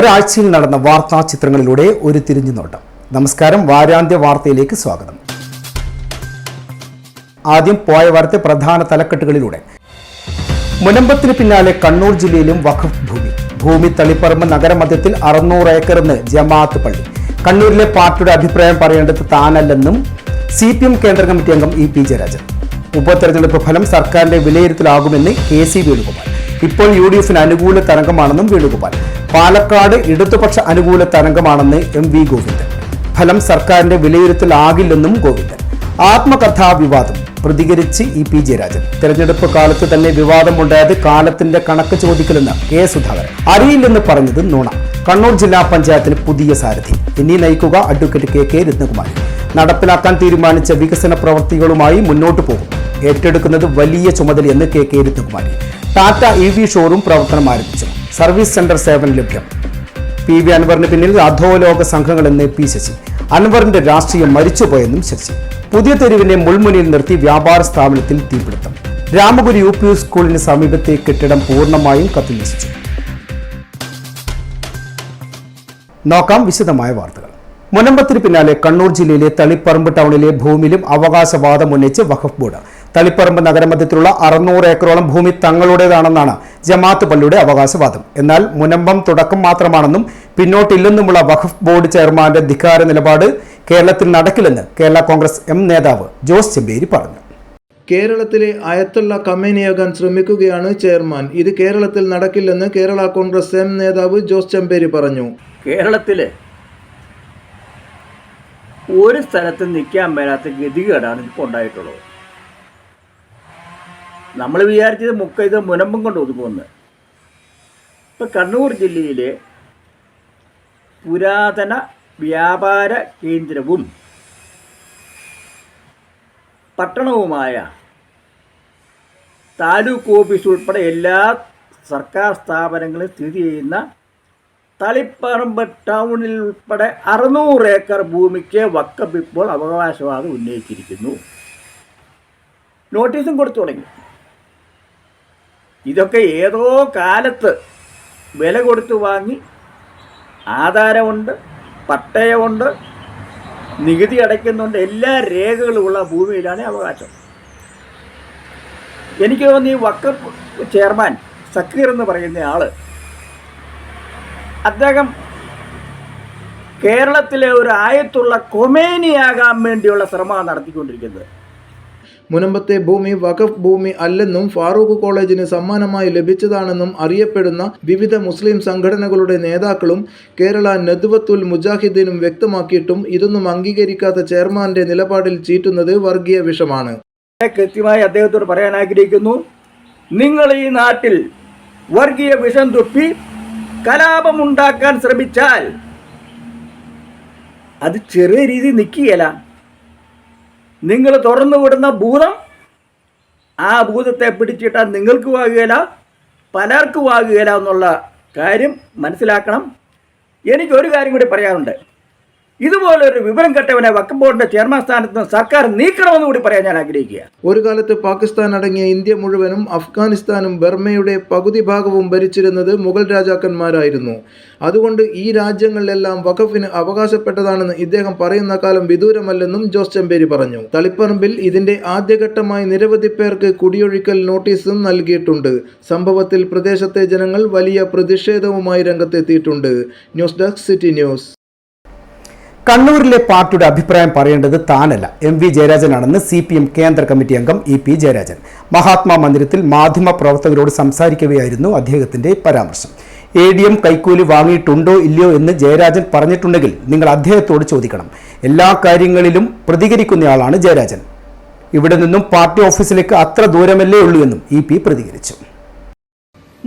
ഒരാഴ്ചയിൽ നടന്ന വാർത്താ ചിത്രങ്ങളിലൂടെ ഒരു തിരിഞ്ഞുനോട്ടം. നമസ്കാരം, വാരാന്ത്യ വാർത്തയിലേക്ക് സ്വാഗതം. ആദ്യം പോയ വാർത്ത പ്രധാന തലക്കെട്ടുകളിലൂടെ. മുനമ്പത്തിന് പിന്നാലെ കണ്ണൂർ ജില്ലയിലും വഖഫ് ഭൂമി തളിപ്പറമ്പ് നഗരമധ്യത്തിൽ 600 ഏക്കറെന്ന് ജമാഅത്ത് പള്ളി. കണ്ണൂരിലെ പാർട്ടിയുടെ അഭിപ്രായം പറയേണ്ടത് താനല്ലെന്നും CPM കേന്ദ്ര കമ്മിറ്റി അംഗം EP ജയരാജൻ. ഉപതെരഞ്ഞെടുപ്പ് ഫലം സർക്കാരിന്റെ വിലയിരുത്തലാകുമെന്ന് KC വേണുഗോപാൽ. ഇപ്പോൾ UDFന് അനുകൂല തരംഗമാണെന്നും വേണുഗോപാൽ. പാലക്കാട് ഇടതുപക്ഷ അനുകൂല തരംഗമാണെന്ന് MV ഗോവിന്ദൻ. ഫലം സർക്കാരിന്റെ വിലയിരുത്തലാകില്ലെന്നും ഗോവിന്ദൻ. ആത്മകഥാ വിവാദം പ്രതികരിച്ച് EP ജയരാജൻ. തെരഞ്ഞെടുപ്പ് കാലത്ത് തന്നെ വിവാദമുണ്ടായത് കാലത്തിന്റെ കണക്ക് ചോദിക്കലെന്ന് K സുധാകരൻ. അറിയില്ലെന്ന് പറഞ്ഞത് നുണ. കണ്ണൂർ ജില്ലാ പഞ്ചായത്തിന് പുതിയ സാരഥി. ഇനി നയിക്കുക അഡ്വക്കേറ്റ് KK രത്നകുമാരി. നടപ്പിലാക്കാൻ തീരുമാനിച്ച വികസന പ്രവൃത്തികളുമായി മുന്നോട്ട് പോകും. ഏറ്റെടുക്കുന്നത് വലിയ ചുമതലയെന്ന് KK Ratnakumari. Tata EV showroom പ്രവർത്തനം ആരംഭിച്ചു. സർവീസ് സെന്റർ സേവനം ലഭ്യം. PV അൻവറിന് പിന്നിൽ അധോലോക സംഘങ്ങളെന്ന് P ശശി. അൻവറിന്റെ രാഷ്ട്രീയം മരിച്ചുപോയെന്നും ശശി. പുതിയ തെരുവിനെ മുൾമുനയിൽ നിർത്തി വ്യാപാര സ്ഥാപനത്തിൽ തീപിടുത്തം. രാമഗുരു UP സ്കൂളിന് സമീപത്തെ കെട്ടിടം പൂർണ്ണമായും കത്തിനശിച്ചു. നോക്കാം വിശദമായ വാർത്തകൾ. മുനമ്പത്തിന് പിന്നാലെ കണ്ണൂർ ജില്ലയിലെ തളിപ്പറമ്പ് ടൗണിലെ ഭൂമിയിലും അവകാശവാദം ഉന്നയിച്ച് വഖഫ് ബോർഡ്. തളിപ്പറമ്പ് നഗരമധ്യത്തിലുള്ള 600 ഏക്കറോളം ഭൂമി തങ്ങളുടേതാണെന്നാണ് ജമാഅത്ത് പള്ളിയുടെ അവകാശവാദം. എന്നാൽ മുനമ്പം തുടക്കം മാത്രമാണെന്നും പിന്നോട്ടില്ലെന്നുമുള്ള വഖഫ് ബോർഡ് ചെയർമാന്റെ ധിക്കാര നിലപാട് കേരളത്തിൽ നടക്കില്ലെന്ന് കേരള കോൺഗ്രസ് M നേതാവ് ജോസ് ചെമ്പേരി പറഞ്ഞു. കേരളത്തിലെ അയത്തുള്ള കമ്മേനിയാകാൻ ശ്രമിക്കുകയാണ് ചെയർമാൻ. ഇത് കേരളത്തിൽ നടക്കില്ലെന്ന് കേരള കോൺഗ്രസ് M നേതാവ് ജോസ് ചെമ്പേരി പറഞ്ഞു. കേരളത്തില് ഒരു സ്ഥലത്ത് നിൽക്കാൻ മേലാത്ത ഗതികേടാണ് ഇപ്പോൾ ഉണ്ടായിട്ടുള്ളത്. നമ്മൾ വിചാരിച്ചത് ഇത് മുനമ്പം കൊണ്ട് ഒതുക്കുമെന്ന്. ഇപ്പം കണ്ണൂർ ജില്ലയിലെ പുരാതന വ്യാപാര കേന്ദ്രവും പട്ടണവുമായ താലൂക്ക് ഓഫീസ് ഉൾപ്പെടെ എല്ലാ സർക്കാർ സ്ഥാപനങ്ങളും സ്ഥിതി ചെയ്യുന്ന തളിപ്പറമ്പ് ടൗണിൽ ഉൾപ്പെടെ 600 ഏക്കർ ഭൂമിക്ക് വഖഫ് ഇപ്പോൾ അവകാശവാദം ഉന്നയിച്ചിരിക്കുന്നു. നോട്ടീസും കൊടുത്തു തുടങ്ങി. ഇതൊക്കെ ഏതോ കാലത്ത് വില കൊടുത്തു വാങ്ങി ആധാരമുണ്ട്, പട്ടയമുണ്ട്, നികുതി അടയ്ക്കുന്നുണ്ട്, എല്ലാ രേഖകളുമുള്ള ഭൂമിയിലാണ് അവകാശം. എനിക്ക് തോന്നുന്നു ഈ വഖഫ് ചെയർമാൻ സക്കീർ എന്ന് പറയുന്ന ആള്, അദ്ദേഹം കേരളത്തിലെ ഒരു ആയത്തുള്ള കൊമേനിയാകാൻ വേണ്ടിയുള്ള ശ്രമമാണ് നടത്തിക്കൊണ്ടിരിക്കുന്നത്. മുനമ്പത്തെ ഭൂമി വഖഫ് ഭൂമി അല്ലെന്നും ഫാറൂഖ് കോളേജിന് സമ്മാനമായി ലഭിച്ചതാണെന്നും അറിയപ്പെടുന്ന വിവിധ മുസ്ലിം സംഘടനകളുടെ നേതാക്കളും കേരള നദ്വത്തുൽ മുജാഹിദീനും വ്യക്തമാക്കിയിട്ടും ഇതൊന്നും അംഗീകരിക്കാത്ത ചെയർമാന്റെ നിലപാടിൽ ചീറ്റുന്നത് വർഗീയ വിഷമാണ്. കൃത്യമായി അദ്ദേഹത്തോട് പറയാൻ ആഗ്രഹിക്കുന്നു, നിങ്ങൾ ഈ നാട്ടിൽ വർഗീയ വിഷം തുപ്പി കലാപമുണ്ടാക്കാൻ ശ്രമിച്ചാൽ അത് ചെറിയ രീതിയിൽ നിൽക്കുകയില്ല. നിങ്ങൾ തുറന്നു വിടുന്ന ഭൂതം, ആ ഭൂതത്തെ പിടിച്ചിട്ടാൽ നിങ്ങൾക്ക് ആകുകയില്ല, പലർക്കും ആകുകയില്ല എന്നുള്ള കാര്യം മനസ്സിലാക്കണം. എനിക്കൊരു കാര്യം കൂടി പറയാനുണ്ട്. ഇതുപോലൊരു വിവരം കെട്ടവനെ വഖഫ് ബോർഡിന്റെ ചെയർമാൻ സ്ഥാനത്ത് നിന്ന് സർക്കാർ നീക്കണമെന്ന് കൂടി പറയാൻ ഞാൻ ആഗ്രഹിക്കുക. ഒരു കാലത്ത് പാകിസ്ഥാൻ അടങ്ങിയ ഇന്ത്യ മുഴുവനും അഫ്ഗാനിസ്ഥാനും ബർമയുടെ പകുതി ഭാഗവും ഭരിച്ചിരുന്നത് മുഗൾ രാജാക്കന്മാരായിരുന്നു. അതുകൊണ്ട് ഈ രാജ്യങ്ങളിലെല്ലാം വഖഫിന് അവകാശപ്പെട്ടതാണെന്ന് ഇദ്ദേഹം പറയുന്ന കാലം വിദൂരമല്ലെന്നും ജോസ് ചെമ്പേരി പറഞ്ഞു. തളിപ്പറമ്പിൽ ഇതിന്റെ ആദ്യഘട്ടമായി നിരവധി പേർക്ക് കുടിയൊഴിക്കൽ നോട്ടീസും നൽകിയിട്ടുണ്ട്. സംഭവത്തിൽ പ്രദേശത്തെ ജനങ്ങൾ വലിയ പ്രതിഷേധവുമായി രംഗത്തെത്തിയിട്ടുണ്ട്. News desk city news. കണ്ണൂരിലെ പാർട്ടിയുടെ അഭിപ്രായം പറയേണ്ടത് താനല്ല MV ജയരാജനാണെന്ന് CPM കേന്ദ്ര കമ്മിറ്റി അംഗം EP ജയരാജൻ. മഹാത്മാ മന്ദിരത്തിൽ മാധ്യമ പ്രവർത്തകരോട് സംസാരിക്കവെയായിരുന്നു അദ്ദേഹത്തിന്റെ പരാമർശം. ADM കൈക്കൂലി വാങ്ങിയിട്ടുണ്ടോ ഇല്ലയോ എന്ന് ജയരാജൻ പറഞ്ഞിട്ടുണ്ടെങ്കിൽ നിങ്ങൾ അദ്ദേഹത്തോട് ചോദിക്കണം. എല്ലാ കാര്യങ്ങളിലും പ്രതികരിക്കുന്നയാളാണ് ജയരാജൻ. ഇവിടെ നിന്നും പാർട്ടി ഓഫീസിലേക്ക് അത്ര ദൂരമല്ലേ ഉള്ളൂ എന്നും EP പ്രതികരിച്ചു.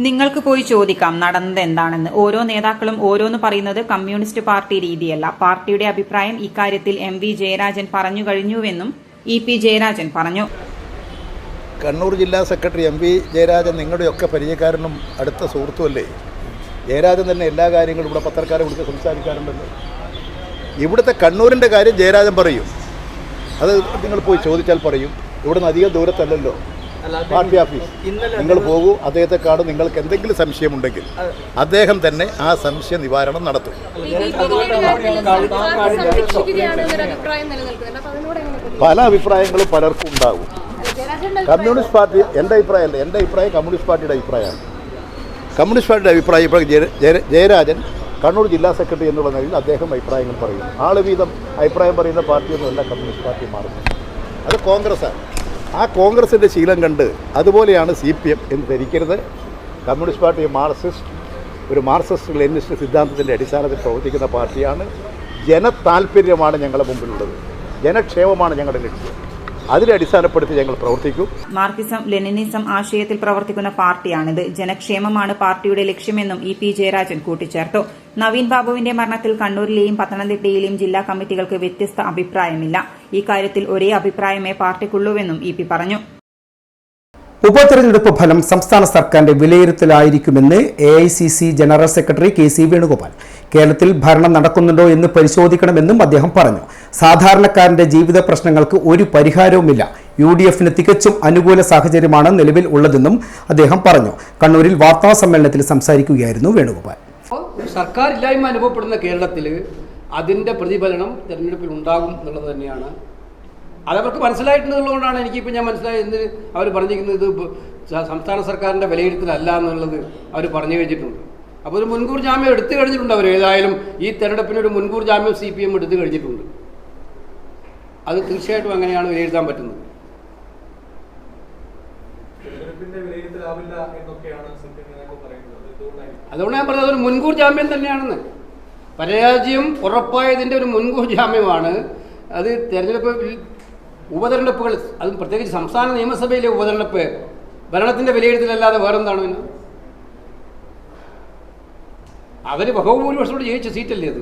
നിങ്ങൾക്ക് പോയി ചോദിക്കാം നടന്നത് എന്താണെന്ന്. ഓരോ നേതാക്കളും ഓരോന്ന് പറയുന്നത് കമ്മ്യൂണിസ്റ്റ് പാർട്ടി രീതിയല്ല. പാർട്ടിയുടെ അഭിപ്രായം ഇക്കാര്യത്തിൽ MV ജയരാജൻ പറഞ്ഞു കഴിഞ്ഞുവെന്നും EP ജയരാജൻ പറഞ്ഞു. കണ്ണൂർ ജില്ലാ സെക്രട്ടറി MV ജയരാജൻ നിങ്ങളുടെയൊക്കെ പരിചയക്കാരനും അടുത്ത സുഹൃത്തുമല്ലേ? ജയരാജൻ തന്നെ എല്ലാ കാര്യങ്ങളും ഇവിടെ പത്രക്കാരെ വിളിച്ച് സംസാരിക്കാറുണ്ടല്ലോ. ഇവിടുത്തെ കണ്ണൂരിൻ്റെ കാര്യം ജയരാജൻ പറയും. അത് നിങ്ങൾ പോയി ചോദിച്ചാൽ പറയും. ഇവിടുന്ന് അധികം ദൂരത്തല്ലല്ലോ. Party office. നിങ്ങൾ പോകൂ, അദ്ദേഹത്തെ കാണും. നിങ്ങൾക്ക് എന്തെങ്കിലും സംശയമുണ്ടെങ്കിൽ അദ്ദേഹം തന്നെ ആ സംശയ നിവാരണം നടത്തും. പല അഭിപ്രായങ്ങളും പലർക്കും ഉണ്ടാകും. കമ്മ്യൂണിസ്റ്റ് പാർട്ടി, എൻ്റെ അഭിപ്രായമല്ല, എൻ്റെ അഭിപ്രായം കമ്മ്യൂണിസ്റ്റ് പാർട്ടിയുടെ അഭിപ്രായമാണ്. കമ്മ്യൂണിസ്റ്റ് പാർട്ടിയുടെ അഭിപ്രായം ഇപ്പോൾ ജയരാജൻ കണ്ണൂർ ജില്ലാ സെക്രട്ടറി എന്നുള്ള നിലയിൽ അദ്ദേഹം അഭിപ്രായങ്ങൾ പറയുന്നു. ആള് വീതം അഭിപ്രായം പറയുന്ന പാർട്ടിയൊന്നുമല്ല കമ്മ്യൂണിസ്റ്റ് പാർട്ടി മാറുന്നത്. അത് കോൺഗ്രസ്സാണ്. ആ കോൺഗ്രസിൻ്റെ ശീലം കണ്ട് അതുപോലെയാണ് CPM എന്ന് ധരിക്കരുത്. കമ്മ്യൂണിസ്റ്റ് പാർട്ടി ഒരു മാർക്സിസ്റ്റ് ലെനിനിസ്റ്റ് സിദ്ധാന്തത്തിൻ്റെ അടിസ്ഥാനത്തിൽ പ്രവർത്തിക്കുന്ന പാർട്ടിയാണ്. ജനതാൽപര്യമാണ് ഞങ്ങളുടെ മുമ്പിലുള്ളത്, ജനക്ഷേമമാണ് ഞങ്ങളുടെ ലക്ഷ്യം. അതിനെ അടിസ്ഥാനപ്പെടുത്തി ഞങ്ങൾ പ്രവർത്തിക്കും. മാർക്സിസം ലെനിനിസം ആശയത്തിൽ പ്രവർത്തിക്കുന്ന പാർട്ടിയാണിത്. ജനക്ഷേമമാണ് പാർട്ടിയുടെ ലക്ഷ്യമെന്നും EP ജയരാജൻ കൂട്ടിച്ചേർത്തു. നവീൻ ബാബുവിന്റെ മരണത്തിൽ കണ്ണൂരിലെയും പത്തനംതിട്ടയിലെയും ജില്ലാ കമ്മിറ്റികൾക്ക് വ്യത്യസ്ത അഭിപ്രായമില്ല. ഇക്കാര്യത്തിൽ ഒരേ അഭിപ്രായമേ പാർട്ടിക്കുള്ളൂവെന്നും EP പറഞ്ഞു. ഉപതെരഞ്ഞെടുപ്പ് ഫലം സംസ്ഥാന സർക്കാരിന്റെ വിലയിരുത്തലായിരിക്കുമെന്ന് AICC general secretary KC Venugopal. കേരളത്തിൽ ഭരണം നടക്കുന്നുണ്ടോ എന്ന് പരിശോധിക്കണമെന്നും അദ്ദേഹം പറഞ്ഞു. സാധാരണക്കാരന്റെ ജീവിത പ്രശ്നങ്ങൾക്ക് ഒരു പരിഹാരവുമില്ല. UDFന് തികച്ചും അനുകൂല സാഹചര്യമാണ് നിലവിൽ ഉള്ളതെന്നും അദ്ദേഹം പറഞ്ഞു. കണ്ണൂരിൽ വാർത്താ സമ്മേളനത്തിൽ സംസാരിക്കുകയായിരുന്നു വേണുഗോപാൽ. സർക്കാർ ഇല്ലായ്മ അനുഭവപ്പെടുന്ന കേരളത്തിൽ അതിൻ്റെ പ്രതിഫലനം തെരഞ്ഞെടുപ്പിൽ ഉണ്ടാകും എന്നുള്ളത് തന്നെയാണ്. അതവർക്ക് മനസ്സിലായിട്ടുള്ളതുകൊണ്ടാണ് എനിക്കിപ്പോൾ ഞാൻ മനസ്സിലായത് അവർ പറഞ്ഞിരിക്കുന്നത് ഇത് സംസ്ഥാന സർക്കാരിൻ്റെ വിലയിരുത്തലല്ല എന്നുള്ളത് അവർ പറഞ്ഞു വെച്ചിട്ടുണ്ട്. അപ്പോൾ ഒരു മുൻകൂർ ജാമ്യം എടുത്തു കഴിഞ്ഞിട്ടുണ്ട്. അവർ ഏതായാലും ഈ തെരഞ്ഞെടുപ്പിനൊരു മുൻകൂർ ജാമ്യം CPM എടുത്തു കഴിഞ്ഞിട്ടുണ്ട്. അത് തീർച്ചയായിട്ടും അങ്ങനെയാണ് വിലയിരുത്താൻ പറ്റുന്നത്. അതുകൊണ്ട് ഞാൻ പറഞ്ഞത് ഒരു മുൻകൂർ ജാമ്യം തന്നെയാണെന്ന്. പരാജയം ഉറപ്പായതിൻ്റെ ഒരു മുൻകൂർ ജാമ്യമാണ് അത്. തെരഞ്ഞെടുപ്പ് ഉപതെരഞ്ഞെടുപ്പുകൾ, അതും പ്രത്യേകിച്ച് സംസ്ഥാന നിയമസഭയിലെ ഉപതെരഞ്ഞെടുപ്പ് ഭരണത്തിൻ്റെ വിലയിരുത്തലല്ലാതെ വേറെന്താണ്? പിന്നെ അവർ ബഹുഭൂരിപക്ഷത്തോട് ജയിച്ച സീറ്റല്ലേ അത്.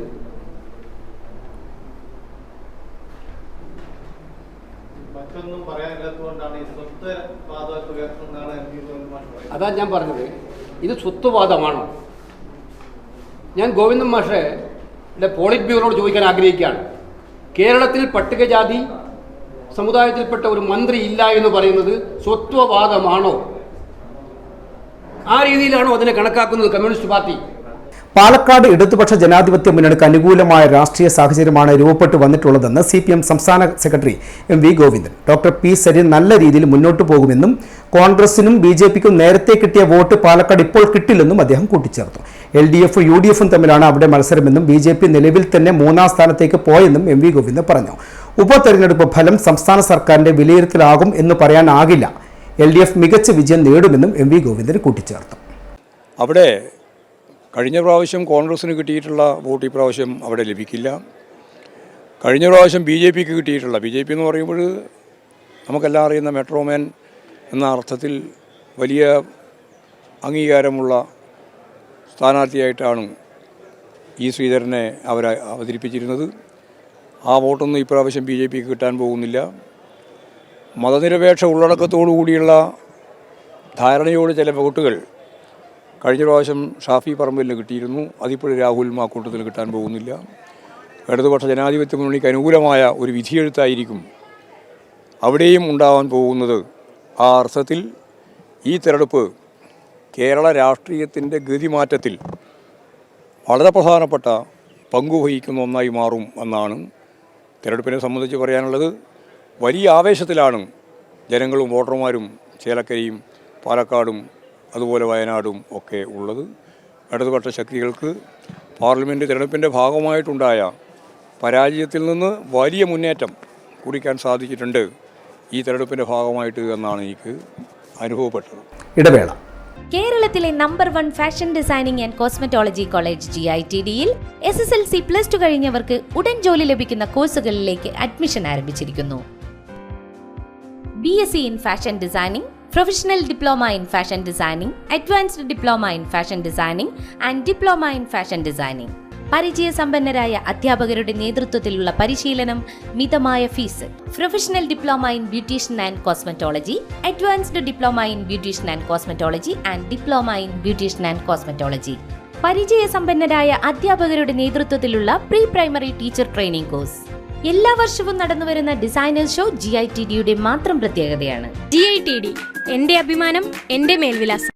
അതാ ഞാൻ പറഞ്ഞത്, ഇത് സ്വത്വവാദമാണോ? ഞാൻ ഗോവിന്ദൻ മാഷയുടെ പോളിറ്റ് ബ്യൂറോയോട് ചോദിക്കാൻ ആഗ്രഹിക്കുകയാണ്. കേരളത്തിൽ പട്ടികജാതി സമുദായത്തിൽപ്പെട്ട ഒരു മന്ത്രി ഇല്ല എന്ന് പറയുന്നത് സ്വത്വവാദമാണോ? ആ രീതിയിലാണോ അതിനെ കണക്കാക്കുന്നത് കമ്മ്യൂണിസ്റ്റ് പാർട്ടി? പാലക്കാട് ഇടതുപക്ഷ ജനാധിപത്യ മുന്നണിക്ക് അനുകൂലമായ രാഷ്ട്രീയ സാഹചര്യമാണ് രൂപപ്പെട്ടു വന്നിട്ടുള്ളതെന്ന് CPM സംസ്ഥാന secretary MV Govindan. Doctor P Sarin നല്ല രീതിയിൽ മുന്നോട്ടു പോകുമെന്നും കോൺഗ്രസിനും BJPക്കും നേരത്തെ കിട്ടിയ വോട്ട് പാലക്കാട് ഇപ്പോൾ കിട്ടില്ലെന്നും അദ്ദേഹം കൂട്ടിച്ചേർത്തു. LDF UDF തമ്മിലാണ് അവിടെ മത്സരമെന്നും BJP നിലവിൽ തന്നെ 3ാം സ്ഥാനത്തേക്ക് പോയെന്നും MV ഗോവിന്ദൻ പറഞ്ഞു. ഉപതെരഞ്ഞെടുപ്പ് ഫലം സംസ്ഥാന സർക്കാരിന്റെ വിലയിരുത്തലാകും എന്ന് പറയാനാകില്ല. LDF മികച്ച വിജയം നേടുമെന്നും MV ഗോവിന്ദൻ കൂട്ടിച്ചേർത്തു. അവിടെ കഴിഞ്ഞ പ്രാവശ്യം കോൺഗ്രസ്സിന് കിട്ടിയിട്ടുള്ള വോട്ട് ഈ പ്രാവശ്യം അവിടെ ലഭിക്കില്ല. കഴിഞ്ഞ പ്രാവശ്യം BJPക്ക് കിട്ടിയിട്ടുള്ള, BJP എന്ന് പറയുമ്പോൾ നമുക്കെല്ലാം അറിയുന്ന മെട്രോമാൻ എന്ന അർത്ഥത്തിൽ വലിയ അംഗീകാരമുള്ള സ്ഥാനാർത്ഥിയായിട്ടാണ് E ശ്രീധരനെ അവരെ അവതരിപ്പിച്ചിരുന്നത്. ആ വോട്ടൊന്നും ഇപ്രാവശ്യം BJPക്ക് കിട്ടാൻ പോകുന്നില്ല. മതനിരപേക്ഷ ഉള്ളടക്കത്തോടു കൂടിയുള്ള ധാരണയോട് ചില വോട്ടുകൾ കഴിഞ്ഞ പ്രാവശ്യം ഷാഫി പറമ്പിലിന് കിട്ടിയിരുന്നു. അതിപ്പോഴും രാഹുൽ മാക്കൂട്ടത്തിൽ കിട്ടാൻ പോകുന്നില്ല. ഇടതുപക്ഷ ജനാധിപത്യ മുന്നണിക്ക് അനുകൂലമായ ഒരു വിധിയെഴുത്തായിരിക്കും അവിടെയും ഉണ്ടാവാൻ പോകുന്നത്. ആ അർത്ഥത്തിൽ ഈ തെരഞ്ഞെടുപ്പ് കേരള രാഷ്ട്രീയത്തിൻ്റെ ഗതിമാറ്റത്തിൽ വളരെ പ്രധാനപ്പെട്ട പങ്കുവഹിക്കുന്ന ഒന്നായി മാറും എന്നാണ് തെരഞ്ഞെടുപ്പിനെ സംബന്ധിച്ച് പറയാനുള്ളത്. വലിയ ആവേശത്തിലാണ് ജനങ്ങളും വോട്ടർമാരും ചേലക്കരയും പാലക്കാടും അതുപോലെ വയനാടും ഒക്കെ ഉള്ളത്. ഇടതുപക്ഷ ശക്തികൾക്ക് പാർലമെൻറ്റ് തിരഞ്ഞെടുപ്പിൻ്റെ ഭാഗമായിട്ടുണ്ടായ പരാജയത്തിൽ നിന്ന് വലിയ മുന്നേറ്റം കുറിക്കാൻ സാധിച്ചിട്ടുണ്ട് ഈ തെരഞ്ഞെടുപ്പിൻ്റെ ഭാഗമായിട്ട് എന്നാണ് എനിക്ക് അനുഭവപ്പെട്ടത്. ഇടവേള. കേരളത്തിലെ number 1 fashion designing and cosmetology college GITDയിൽ SSLC+2 കഴിഞ്ഞവർക്ക് ഉടൻ ജോലി ലഭിക്കുന്ന കോഴ്സുകളിലേക്ക് അഡ്മിഷൻ ആരംഭിച്ചിരിക്കുന്നു. BSc in Fashion Designing, Professional Diploma in Fashion Designing, Advanced Diploma in Fashion Designing and Diploma in Fashion Designing. പരിചയസമ്പന്നരായ അധ്യാപകരുടെ നേതൃത്വത്തിലുള്ള പരിശീലനം, മിതമായ fees. Professional diploma in beautician and cosmetology, advanced diploma in beautician and cosmetology and diploma in beautician and cosmetology. പരിചയസമ്പന്നരായ അധ്യാപകരുടെ നേതൃത്വത്തിലുള്ള pre primary teacher training course. എല്ലാ വർഷവും നടന്നുവരുന്ന ഡിസൈനേഴ്സ് ഷോ GITDയുടെ മാത്രം പ്രത്യേകതയാണ്. GITD എന്റെ അഭിമാനം, എന്റെ മേൽവിലാസം.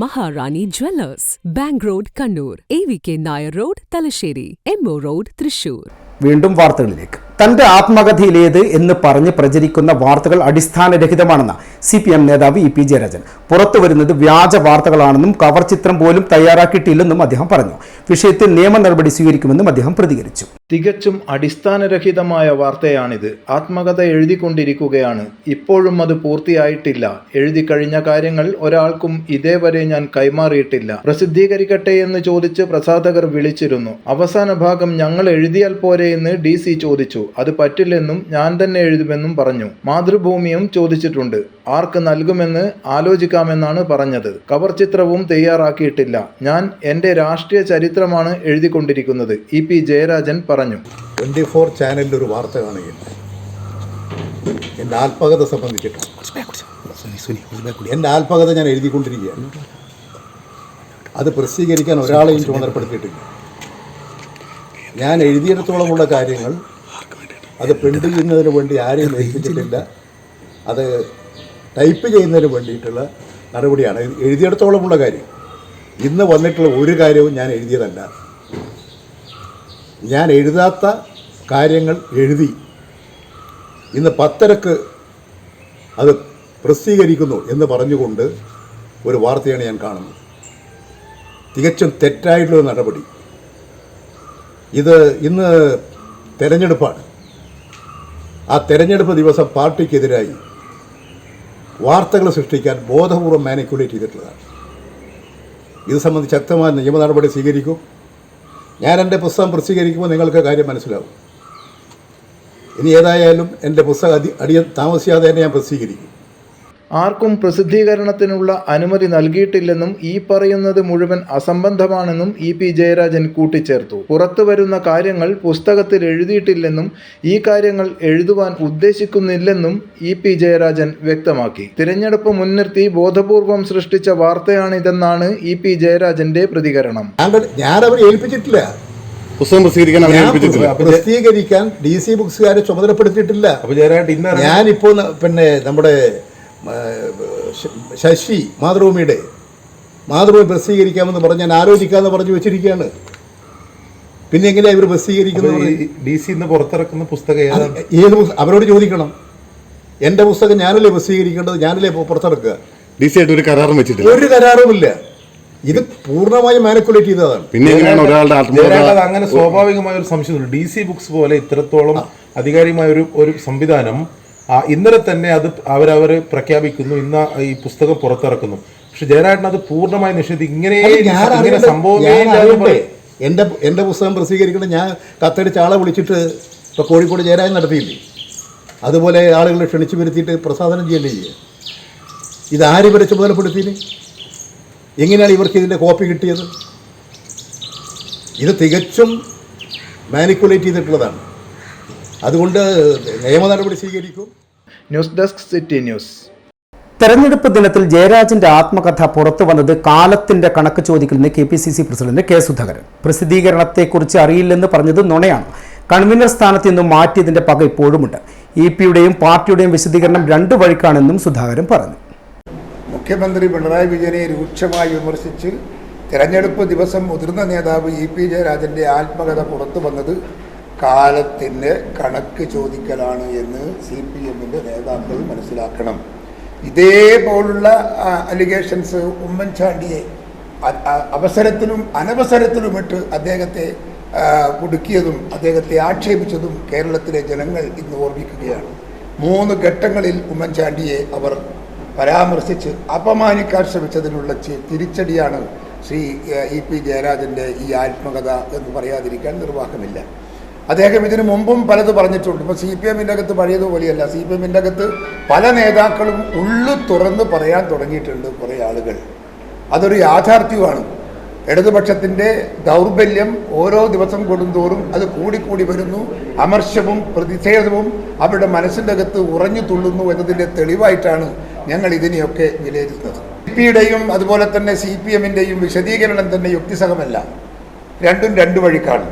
Maharani Jewellers, Bank Road, Kannur, AVK Nair Road, Talasheri, MO Road, Thrissur. വീണ്ടും വാർത്തകളിലേക്ക്. തന്റെ ആത്മകഥയിലേത് എന്ന് പറഞ്ഞ് പ്രചരിക്കുന്ന വാർത്തകൾ അടിസ്ഥാനരഹിതമാണെന്ന് CPM നേതാവ് EP ജയരാജൻ. പുറത്തു വരുന്നത് വ്യാജ വാർത്തകളാണെന്നും കവർ ചിത്രം പോലും തയ്യാറാക്കിയിട്ടില്ലെന്നും അദ്ദേഹം പറഞ്ഞു. വിഷയത്തിൽ നിയമ നടപടി സ്വീകരിക്കുമെന്നും അദ്ദേഹം പ്രതികരിച്ചു. തികച്ചും അടിസ്ഥാനരഹിതമായ വാർത്തയാണിത്. ആത്മകഥ എഴുതിക്കൊണ്ടിരിക്കുകയാണ്. ഇപ്പോഴും അത് പൂർത്തിയായിട്ടില്ല. എഴുതി കഴിഞ്ഞ കാര്യങ്ങൾ ഒരാൾക്കും ഇതേവരെ ഞാൻ കൈമാറിയിട്ടില്ല. പ്രസിദ്ധീകരിക്കട്ടെ എന്ന് ചോദിച്ച് പ്രസാധകർ വിളിച്ചിരുന്നു. അവസാന ഭാഗം ഞങ്ങൾ എഴുതിയാൽ പോരെ എന്ന് DC ചോദിച്ചു. അത് പറ്റില്ലെന്നും ഞാൻ തന്നെ എഴുതുമെന്നും പറഞ്ഞു. മാതൃഭൂമിയും ചോദിച്ചിട്ടുണ്ട്. ആർക്ക് നൽകുമെന്ന് ആലോചിക്കാമെന്നാണ് പറഞ്ഞത്. കവർ ചിത്രവും തയ്യാറാക്കിയിട്ടില്ല. ഞാൻ എൻ്റെ രാഷ്ട്രീയ ചരിത്രമാണ് എഴുതിക്കൊണ്ടിരിക്കുന്നത്, EP ജയരാജൻ പറഞ്ഞു. 24 ചാനലിൽ ഒരു വാർത്ത കാണുകയുണ്ട്. എൻ്റെ ആത്മകഥ സംബന്ധിച്ചിട്ട് എൻ്റെ ആത്മകഥ ഞാൻ എഴുതിക്കൊണ്ടിരിക്കുകയാണ്. അത് പ്രസിദ്ധീകരിക്കാൻ ഒരാളെയും ചുമതലപ്പെടുത്തിയിട്ടില്ല. ഞാൻ എഴുതിയിടത്തോളമുള്ള കാര്യങ്ങൾ അത് പ്രിൻ്റ് ചെയ്യുന്നതിന് വേണ്ടി ആരെയും ഏൽപ്പിച്ചിട്ടില്ല. അത് ടൈപ്പ് ചെയ്യുന്നതിന് വേണ്ടിയിട്ടുള്ള നടപടിയാണ്. എഴുതിയിടത്തോളമുള്ള കാര്യം. ഇന്ന് വന്നിട്ടുള്ള ഒരു കാര്യവും ഞാൻ എഴുതിയതല്ല. ഞാൻ എഴുതാത്ത കാര്യങ്ങൾ എഴുതി ഇന്ന് 10:30 അത് പ്രസിദ്ധീകരിക്കുന്നു എന്ന് പറഞ്ഞുകൊണ്ട് ഒരു വാർത്തയാണ് ഞാൻ കാണുന്നത്. തികച്ചും തെറ്റായിട്ടുള്ള നടപടി. ഇത് ഇന്ന് തെരഞ്ഞെടുപ്പാണ്. ആ തെരഞ്ഞെടുപ്പ് ദിവസം പാർട്ടിക്കെതിരായി വാർത്തകൾ സൃഷ്ടിക്കാൻ ബോധപൂർവം മാനിക്കുലേറ്റ് ചെയ്തിട്ടുള്ളതാണ്. ഇത് സംബന്ധിച്ച് ശക്തമായ നിയമ നടപടി സ്വീകരിക്കും. ഞാൻ എൻ്റെ പുസ്തകം പ്രസിദ്ധീകരിക്കുമ്പോൾ നിങ്ങൾക്ക് കാര്യം മനസ്സിലാവും. ഇനി ഏതായാലും എൻ്റെ പുസ്തകം താമസിയാതെ തന്നെ ഞാൻ പ്രസിദ്ധീകരിക്കും. ആർക്കും പ്രസിദ്ധീകരണത്തിനുള്ള അനുമതി നൽകിയിട്ടില്ലെന്നും ഈ പറയുന്നത് മുഴുവൻ അസംബന്ധമാണെന്നും EP ജയരാജൻ കൂട്ടിച്ചേർത്തു. പുറത്തു വരുന്ന കാര്യങ്ങൾ പുസ്തകത്തിൽ എഴുതിയിട്ടില്ലെന്നും ഈ കാര്യങ്ങൾ എഴുതുവാൻ ഉദ്ദേശിക്കുന്നില്ലെന്നും EP ജയരാജൻ വ്യക്തമാക്കി. തിരഞ്ഞെടുപ്പ് മുൻനിർത്തി ബോധപൂർവം സൃഷ്ടിച്ച വാർത്തയാണിതെന്നാണ് EP ജയരാജന്റെ പ്രതികരണം. ഞാൻ അവരെ ഏൽപ്പിച്ചിട്ടില്ല. പുസ്തകം പ്രസിദ്ധീകരിക്കാൻ DC ബുക്സുകാരെ ചുമതലപ്പെടുത്തിയിട്ടില്ല. ഞാനിപ്പോൾ പിന്നെ നമ്മുടെ ശശി മാതൃഭൂമി പ്രസിദ്ധീകരിക്കാമെന്ന് പറഞ്ഞ് ഞാൻ ആലോചിക്കാമെന്ന് പറഞ്ഞു വെച്ചിരിക്കുകയാണ്. പിന്നെ എങ്ങനെയാണ് ഇവർ പ്രസിദ്ധീകരിക്കുന്നത്? DC പുറത്തിറക്കുന്ന പുസ്തകം ഏത് അവരോട് ചോദിക്കണം. എൻ്റെ പുസ്തകം ഞാനല്ലേ പ്രസിദ്ധീകരിക്കേണ്ടത്, ഞാനല്ലേ പുറത്തിറക്കുക. DC ആയിട്ട് ഒരു കരാറും വെച്ചിട്ടില്ല. ഒരു കരാറുമില്ല. ഇത് പൂർണ്ണമായും മാനിക്കുലേറ്റ് ചെയ്തതാണ്. പിന്നെ എങ്ങനെയാണ് ഒരാളുടെ അങ്ങനെ സ്വാഭാവികമായ ഒരു സംശയം. DC ബുക്സ് പോലെ ഇത്രത്തോളം അധികാരികമായ ഒരു സംവിധാനം ഇന്നലെ തന്നെ അത് അവരവർ പ്രഖ്യാപിക്കുന്നു, ഇന്ന് ഈ പുസ്തകം പുറത്തിറക്കുന്നു. പക്ഷെ ജയരാജൻ അത് പൂർണ്ണമായി നിഷേധിക്കും. ഇങ്ങനെ സംഭവം എൻ്റെ പുസ്തകം പ്രസിദ്ധീകരിക്കണം. ഞാൻ കത്തടിച്ച ആളെ വിളിച്ചിട്ട് ഇപ്പോൾ കോഴിക്കോട് ജയരാജൻ നടത്തിയില്ലേ, അതുപോലെ ആളുകളെ ക്ഷണിച്ചു വരുത്തിയിട്ട് പ്രസാദനം ചെയ്യല്ലേ ചെയ്യുക. ഇതാര് ഇവരെ ചുമതലപ്പെടുത്തിയില്ലേ? എങ്ങനെയാണ് ഇവർക്ക് ഇതിൻ്റെ കോപ്പി കിട്ടിയത്? ഇത് തികച്ചും മാനിക്കുലേറ്റ് ചെയ്തിട്ടുള്ളതാണ്. അതുകൊണ്ട് നിയമ നടപടി സ്വീകരിക്കും. News desk city news. തെരഞ്ഞെടുപ്പ് ദിനത്തിൽ ജയരാജന്റെ ആത്മകഥ പുറത്തു വന്നത് കാലത്തിന്റെ കണക്ക് ചോദിക്കലെന്ന് KPCC പ്രസിഡന്റ് K സുധാകരൻ. പ്രസിദ്ധീകരണത്തെക്കുറിച്ച് അറിയില്ലെന്ന് പറഞ്ഞത് നുണയാണ്. കൺവീനർ സ്ഥാനത്ത് നിന്നും മാറ്റിയതിന്റെ പക ഇപ്പോഴുമുണ്ട്. EP-യുടെയും പാർട്ടിയുടെയും വിശദീകരണം 2 വഴിക്കാണെന്നും സുധാകരൻ പറഞ്ഞു. മുഖ്യമന്ത്രി പിണറായി വിജയനെ രൂക്ഷമായി വിമർശിച്ച് തിരഞ്ഞെടുപ്പ് ദിവസം മുതിർന്ന നേതാവ് EP ജയരാജൻ്റെ ആത്മകഥ പുറത്തു വന്നത് കാലത്തിൻ്റെ കണക്ക് ചോദിക്കലാണ് എന്ന് CPMൻ്റെ നേതാക്കൾ മനസ്സിലാക്കണം. ഇതേപോലുള്ള അലിഗേഷൻസ് ഉമ്മൻചാണ്ടിയെ അവസരത്തിലും അനവസരത്തിലുമിട്ട് അദ്ദേഹത്തെ കുടുക്കിയതും അദ്ദേഹത്തെ ആക്ഷേപിച്ചതും കേരളത്തിലെ ജനങ്ങൾ ഇന്ന് ഓർമ്മിക്കുകയാണ്. 3 ഘട്ടങ്ങളിൽ ഉമ്മൻചാണ്ടിയെ അവർ പരാമർശിച്ച് അപമാനിക്കാൻ ശ്രമിച്ചതിനുള്ള തിരിച്ചടിയാണ് ശ്രീ EP ജയരാജൻ്റെ ഈ ആത്മകഥ എന്ന് പറയാതിരിക്കാൻ നിർവാഹമില്ല. അദ്ദേഹം ഇതിനു മുമ്പും പലത് പറഞ്ഞിട്ടുണ്ട്. ഇപ്പോൾ CPMൻ്റെ അകത്ത് പഴയതുപോലെയല്ല. CPMൻ്റെ അകത്ത് പല നേതാക്കളും ഉള്ളു തുറന്ന് പറയാൻ തുടങ്ങിയിട്ടുണ്ട് കുറേ ആളുകൾ. അതൊരു യാഥാർത്ഥ്യമാണ്. ഇടതുപക്ഷത്തിൻ്റെ ദൗർബല്യം ഓരോ ദിവസം കൊടുന്തോറും അത് കൂടിക്കൂടി വരുന്നു. അമർഷവും പ്രതിഷേധവും അവരുടെ മനസ്സിൻ്റെ അകത്ത് ഉറഞ്ഞു തുള്ളുന്നു എന്നതിൻ്റെ തെളിവായിട്ടാണ് ഞങ്ങൾ ഇതിനെയൊക്കെ വിലയിരുത്തുന്നത്. CPയുടെയും അതുപോലെ തന്നെ CPMൻ്റെയും വിശദീകരണം തന്നെ യുക്തിസഹമല്ല. രണ്ടും 2 വഴിക്കാണ്.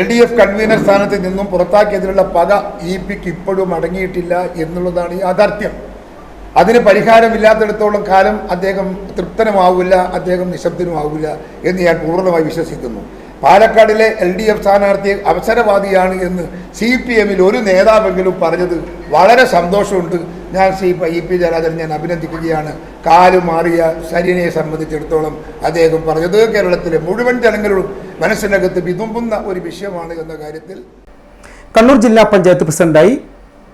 LDF കൺവീനർ സ്ഥാനത്ത് നിന്നും പുറത്താക്കിയതിനുള്ള പക EPക്ക് ഇപ്പോഴും അടങ്ങിയിട്ടില്ല എന്നുള്ളതാണ് യാഥാർത്ഥ്യം. അതിന് പരിഹാരമില്ലാത്തിടത്തോളം കാലം അദ്ദേഹം തൃപ്തനുമാവില്ല, അദ്ദേഹം നിശബ്ദനുമാവില്ല എന്ന് ഞാൻ പൂർണ്ണമായി വിശ്വസിക്കുന്നു. പാലക്കാടിലെ LDF സ്ഥാനാർത്ഥി അവസരവാദിയാണ് എന്ന് CPMൽ ഒരു നേതാവെങ്കിലും പറഞ്ഞത് വളരെ സന്തോഷമുണ്ട്. ഞാൻ EP ജയരാജൻ ഞാൻ അഭിനന്ദിക്കുകയാണ്. കാല് മാറിയ ശരീരനെ സംബന്ധിച്ചിടത്തോളം അദ്ദേഹം പറഞ്ഞത് കേരളത്തിലെ മുഴുവൻ ജനങ്ങളും മനസ്സിനകത്ത് വിതുമ്പുന്ന ഒരു വിഷയമാണ് എന്ന കാര്യത്തിൽ. കണ്ണൂർ ജില്ലാ പഞ്ചായത്ത് പ്രസിഡന്റായി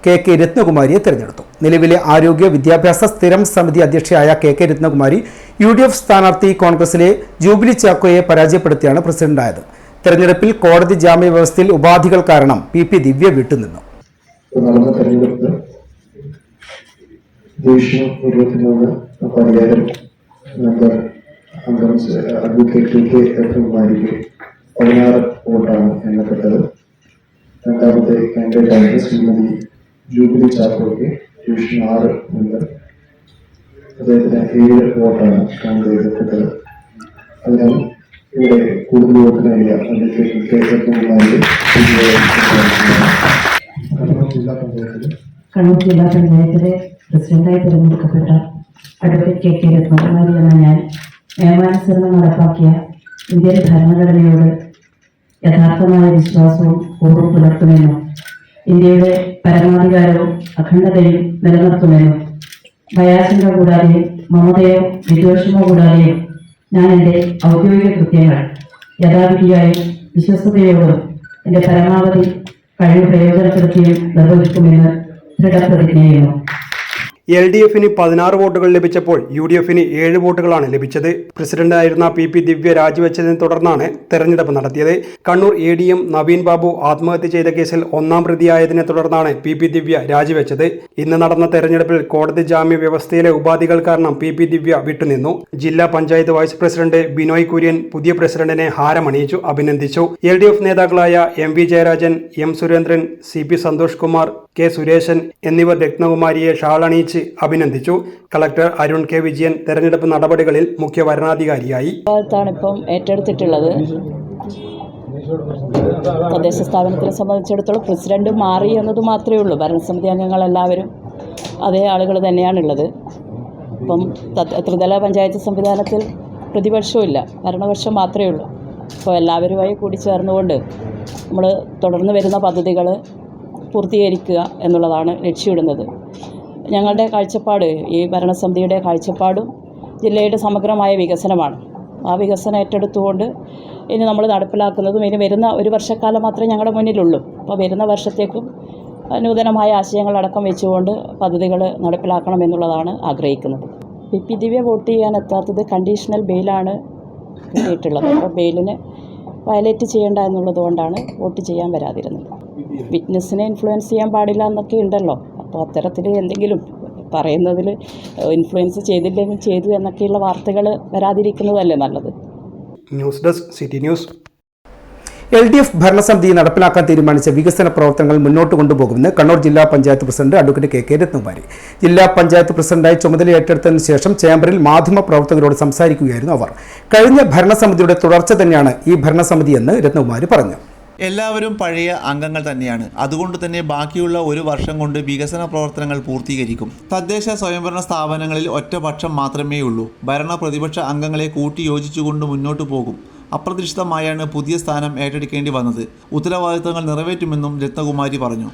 KK രത്നകുമാരിയെ തെരഞ്ഞെടുത്തു. നിലവിലെ ആരോഗ്യ വിദ്യാഭ്യാസ സ്ഥിരം സമിതി അധ്യക്ഷയായ KK രത്നകുമാരി UDF സ്ഥാനാർത്ഥി കോൺഗ്രസിലെ ജൂബിലി ചാക്കോയെ പരാജയപ്പെടുത്തിയാണ് പ്രസിഡന്റായത്. തെരഞ്ഞെടുപ്പിൽ കോടതി ജാമ്യ വ്യവസ്ഥയിൽ ഉപാധികൾ കാരണം PP ദിവ്യ വിട്ടുനിന്നു. രണ്ടാമത്തെ കാൻഡിഡേറ്റായിട്ട് ശ്രീമതി ജൂബിലി ചാക്കോയ്ക്ക് ഡിവിഷൻ 6 മെമ്പർ, അദ്ദേഹത്തിന് 7 വോട്ടാണ് കൗണ്ട് ചെയ്യപ്പെട്ടത്. അതിനാൽ ഇവിടെ കൂടുതൽ വോട്ട് നേടിയ കണ്ണൂർ ജില്ലാ പഞ്ചായത്തിലെ പ്രസിഡന്റായി തിരഞ്ഞെടുക്കപ്പെട്ട അഡ്വക്കേറ്റ് KK രത്നകുമാരി എന്ന ഞാൻ നിയമാനുസരണം നടപ്പാക്കിയ ഇന്ത്യൻ ഭരണഘടനയോട് യഥാർത്ഥമായ വിശ്വാസവും പൂർവ്വം പുലർത്തുമെന്നും ഇന്ത്യയുടെ പരമാധികാരവും അഖണ്ഡതയും നിലനിർത്തുമെന്നും ഭയാശങ്ക കൂടാതെയും മമതയോ വിദ്വേഷമോ കൂടാതെയും ഞാൻ എൻ്റെ ഔദ്യോഗിക കൃത്യങ്ങൾ യഥാവിധിയായും വിശ്വസ്തയോടും എൻ്റെ പരമാവധി കഴിവ് പ്രയോജനപ്പെടുത്തിയും നിർവഹിക്കുമെന്ന് ദൃഢപ്രതിജ്ഞ ചെയ്യുന്നു. LDFന് 16 വോട്ടുകൾ ലഭിച്ചപ്പോൾ UDFന് 7 വോട്ടുകളാണ് ലഭിച്ചത്. പ്രസിഡന്റായിരുന്ന PP ദിവ്യ രാജിവെച്ചതിനെ തുടർന്നാണ് തെരഞ്ഞെടുപ്പ് നടത്തിയത്. കണ്ണൂർ ADM നവീൻ ബാബു ആത്മഹത്യ ചെയ്ത കേസിൽ 1-ാം പ്രതിയായതിനെ തുടർന്നാണ് PP ദിവ്യ രാജിവെച്ചത്. ഇന്ന് നടന്ന തെരഞ്ഞെടുപ്പിൽ കോടതി ജാമ്യ വ്യവസ്ഥയിലെ ഉപാധികൾ കാരണം PP ദിവ്യ വിട്ടുനിന്നു. ജില്ലാ പഞ്ചായത്ത് വൈസ് പ്രസിഡന്റ് ബിനോയ് കുര്യൻ പുതിയ പ്രസിഡന്റിനെ ഹാരമണിയിച്ചു അഭിനന്ദിച്ചു. LDF നേതാക്കളായ MV Jayarajan, M Surendran, CP Santhosh Kumar, K Sureshan എന്നിവർ രത്നകുമാരിയെ ഷാളണിയിച്ച് അഭിനന്ദിച്ചു. കളക്ടർ അരുൺ K വിജയൻ തെരഞ്ഞെടുപ്പ് നടപടികളിൽ മുഖ്യ വരണാധികാരിയായി. ഇപ്പം ഏറ്റെടുത്തിട്ടുള്ളത് തദ്ദേശ സ്ഥാപനത്തിനെ സംബന്ധിച്ചിടത്തോളം പ്രസിഡന്റ് മാറി എന്നത് മാത്രമേ ഉള്ളൂ. ഭരണസമിതി അംഗങ്ങളെല്ലാവരും അതേ ആളുകൾ തന്നെയാണുള്ളത്. ഇപ്പം ത്രിതല പഞ്ചായത്ത് സംവിധാനത്തിൽ പ്രതിപക്ഷമില്ല, ഭരണപക്ഷം മാത്രമേ ഉള്ളൂ. അപ്പോൾ എല്ലാവരുമായി കൂടിച്ചേർന്നുകൊണ്ട് നമ്മൾ തുടർന്ന് വരുന്ന പദ്ധതികൾ പൂർത്തീകരിക്കുക എന്നുള്ളതാണ് ലക്ഷ്യമിടുന്നത്. ഞങ്ങളുടെ കാഴ്ചപ്പാട്, ഈ ഭരണസമിതിയുടെ കാഴ്ചപ്പാടും ജില്ലയുടെ സമഗ്രമായ വികസനമാണ്. ആ വികസനം ഏറ്റെടുത്തുകൊണ്ട് ഇനി നമ്മൾ നടപ്പിലാക്കുന്നതും ഇനി വരുന്ന ഒരു വർഷക്കാലം മാത്രമേ ഞങ്ങളുടെ മുന്നിലുള്ളൂ. അപ്പോൾ വരുന്ന വർഷത്തേക്കും നൂതനമായ ആശയങ്ങളടക്കം വെച്ചുകൊണ്ട് പദ്ധതികൾ നടപ്പിലാക്കണമെന്നുള്ളതാണ് ആഗ്രഹിക്കുന്നത്. PP ദിവ്യ വോട്ട് ചെയ്യാൻ എത്താത്തത് കണ്ടീഷണൽ ബെയിലാണ് കിട്ടിയിട്ടുള്ളത്. അപ്പോൾ ബെയിലിനെ വയലേറ്റ് ചെയ്യേണ്ട എന്നുള്ളത് കൊണ്ടാണ് വോട്ട് ചെയ്യാൻ വരാതിരുന്നത്. വിറ്റ്നസിനെ ഇൻഫ്ലുവൻസ് ചെയ്യാൻ പാടില്ല എന്നൊക്കെ ഉണ്ടല്ലോ. അപ്പോൾ അത്തരത്തിൽ എന്തെങ്കിലും പറയുന്നതിൽ ഇൻഫ്ലുവൻസ് ചെയ്തില്ലെങ്കിൽ ചെയ്തു എന്നൊക്കെയുള്ള വാർത്തകൾ വരാതിരിക്കുന്നതല്ലേ നല്ലത്. News desk city news. LDF ഭരണസമിതി നടപ്പിലാക്കാൻ തീരുമാനിച്ച വികസന പ്രവർത്തനങ്ങൾ മുന്നോട്ട് കൊണ്ടുപോകുമെന്ന് കണ്ണൂർ ജില്ലാ panchayat president advocate KK Ratnakumari. ജില്ലാ പഞ്ചായത്ത് പ്രസിഡന്റായി ചുമതല ഏറ്റെടുത്തതിനു ശേഷം ചേംബറിൽ മാധ്യമ പ്രവർത്തകരോട് സംസാരിക്കുകയായിരുന്നു അവർ. കഴിഞ്ഞ ഭരണസമിതിയുടെ തുടർച്ച തന്നെയാണ് ഈ ഭരണസമിതിയെന്ന് രത്നകുമാരി പറഞ്ഞു. എല്ലാവരും പഴയ അംഗങ്ങൾ തന്നെയാണ്. അതുകൊണ്ട് തന്നെ ബാക്കിയുള്ള ഒരു വർഷം കൊണ്ട് വികസന പ്രവർത്തനങ്ങൾ പൂർത്തീകരിക്കും. തദ്ദേശ സ്വയംഭരണ സ്ഥാപനങ്ങളിൽ ഒറ്റപക്ഷം മാത്രമേ ഉള്ളൂ. ഭരണ പ്രതിപക്ഷ അംഗങ്ങളെ കൂട്ടി യോജിച്ചുകൊണ്ട് മുന്നോട്ടു പോകും. അപ്രതീക്ഷിതമായാണ് പുതിയ സ്ഥാനം ഏറ്റെടുക്കേണ്ടി വന്നത്. ഉത്തരവാദിത്തങ്ങൾ നിറവേറ്റുമെന്നും രത്നകുമാരി പറഞ്ഞു.